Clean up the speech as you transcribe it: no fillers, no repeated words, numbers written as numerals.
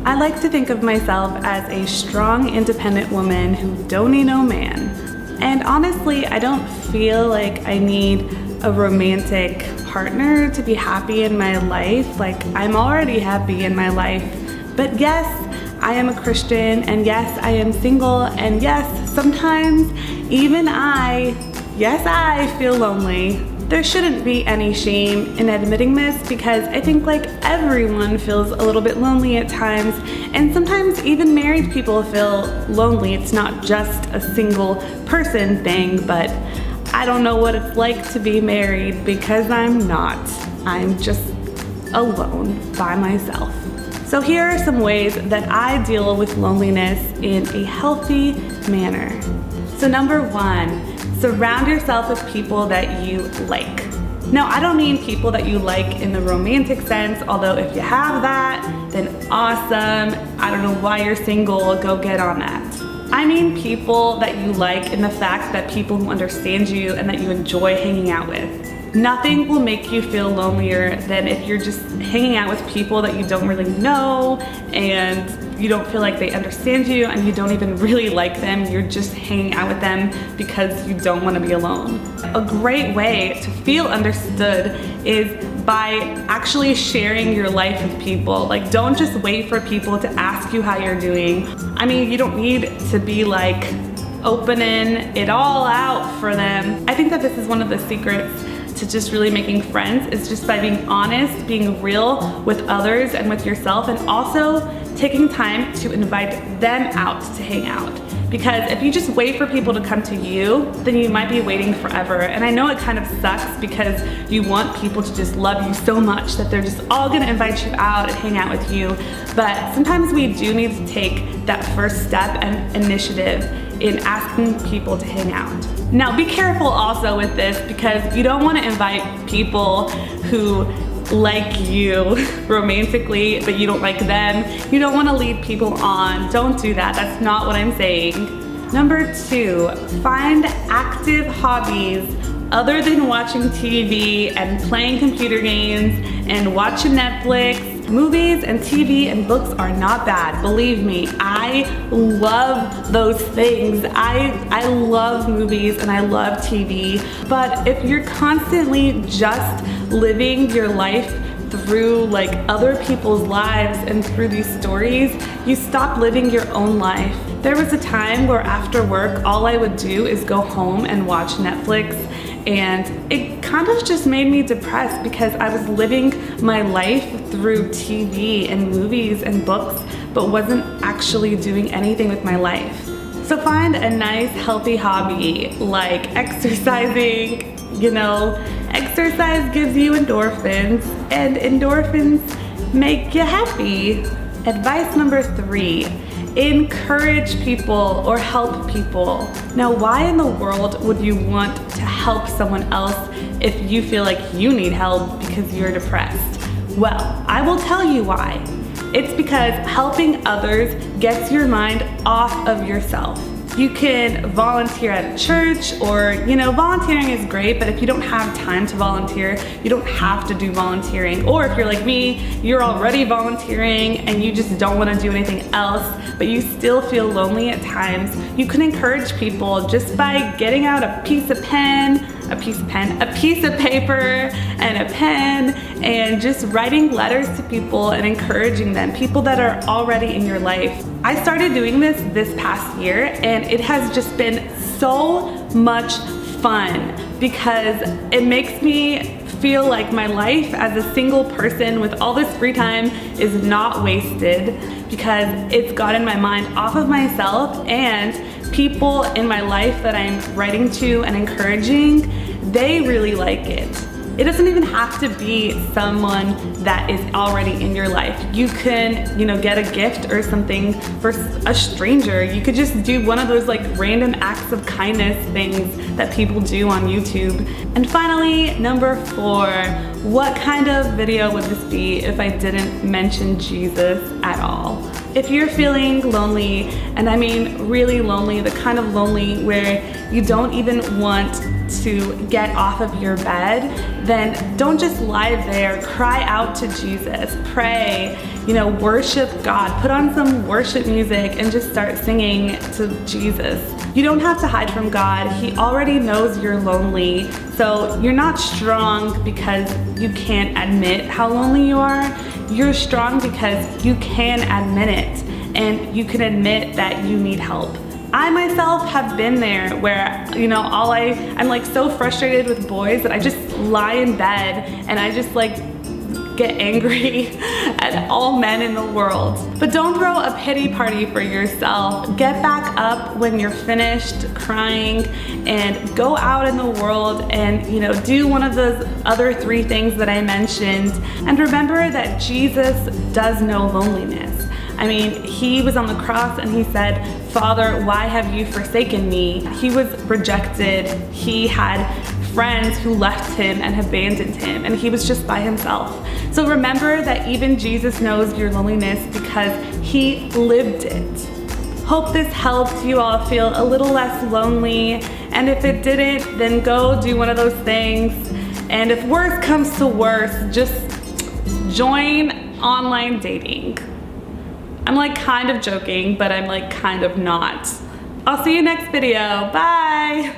I like to think of myself as a strong, independent woman who don't need no man. And honestly, I don't feel like I need a romantic partner to be happy in my life. Like, I'm already happy in my life. But yes, I am a Christian, and yes, I am single, and yes, sometimes even I feel lonely. There shouldn't be any shame in admitting this, because I think like everyone feels a little bit lonely at times, and sometimes even married people feel lonely. It's not just a single person thing, but I don't know what it's like to be married because I'm not. I'm just alone by myself. So here are some ways that I deal with loneliness in a healthy manner. So number one, surround yourself with people that you like. Now, I don't mean people that you like in the romantic sense, although if you have that, then awesome. I don't know why you're single, go get on that. I mean people that you like in the fact that people who understand you and that you enjoy hanging out with. Nothing will make you feel lonelier than if you're just hanging out with people that you don't really know and you don't feel like they understand you and you don't even really like them. You're just hanging out with them because you don't want to be alone. A great way to feel understood is by actually sharing your life with people. Like, don't just wait for people to ask you how you're doing. I mean, you don't need to be like opening it all out for them. I think that this is one of the secrets to just really making friends, is just by being honest, being real with others and with yourself, and also taking time to invite them out to hang out. Because if you just wait for people to come to you, then you might be waiting forever. And I know it kind of sucks because you want people to just love you so much that they're just all gonna invite you out and hang out with you. But sometimes we do need to take that first step and initiative in asking people to hang out. Now, be careful also with this, because you don't want to invite people who like you romantically, but you don't like them. You don't want to lead people on. Don't do that. That's not what I'm saying. Number two, find active hobbies other than watching TV and playing computer games and watching Netflix. Movies and TV and books are not bad. Believe me, I love those things. I love movies and I love TV. But if you're constantly just living your life through like other people's lives and through these stories, you stop living your own life. There was a time where after work, all I would do is go home and watch Netflix, and it kind of just made me depressed because I was living my life through TV and movies and books, but wasn't actually doing anything with my life. So find a nice, healthy hobby like exercising. You know, exercise gives you endorphins, and endorphins make you happy. Advice number three, encourage people or help people. Now, why in the world would you want to help someone else if you feel like you need help because you're depressed? Well, I will tell you why. It's because helping others gets your mind off of yourself. You can volunteer at a church, or, you know, volunteering is great, but if you don't have time to volunteer, you don't have to do volunteering. Or if you're like me, you're already volunteering and you just don't want to do anything else, but you still feel lonely at times, you can encourage people just by getting out a piece of paper and a pen, and just writing letters to people and encouraging them, people that are already in your life. I started doing this past year, and it has just been so much fun because it makes me feel like my life as a single person with all this free time is not wasted, because it's gotten my mind off of myself, and people in my life that I'm writing to and encouraging, they really like it. It doesn't even have to be someone that is already in your life. You can, you know, get a gift or something for a stranger. You could just do one of those like random acts of kindness things that people do on YouTube. And finally, number four, what kind of video would this be if I didn't mention Jesus at all? If you're feeling lonely, and I mean really lonely, the kind of lonely where you don't even want to get off of your bed, then don't just lie there. Cry out to Jesus. Pray. you know, worship God. Put on some worship music and just start singing to Jesus. You don't have to hide from God. He already knows you're lonely. So you're not strong because you can't admit how lonely you are. You're strong because you can admit it, and you can admit that you need help. I myself have been there where, you know, I'm like so frustrated with boys that I just lie in bed and I just like get angry at all men in the world. But don't throw a pity party for yourself. Get back up when you're finished crying and go out in the world and, you know, do one of those other 3 things that I mentioned. And remember that Jesus does know loneliness. I mean, he was on the cross and he said, "Father, why have you forsaken me?" He was rejected. He had friends who left him and abandoned him, and he was just by himself. So remember that even Jesus knows your loneliness because he lived it. Hope this helped you all feel a little less lonely, and if it didn't, then go do one of those things. And if worse comes to worse, just join online dating. I'm like kind of joking, but I'm like kind of not. I'll see you next video. Bye.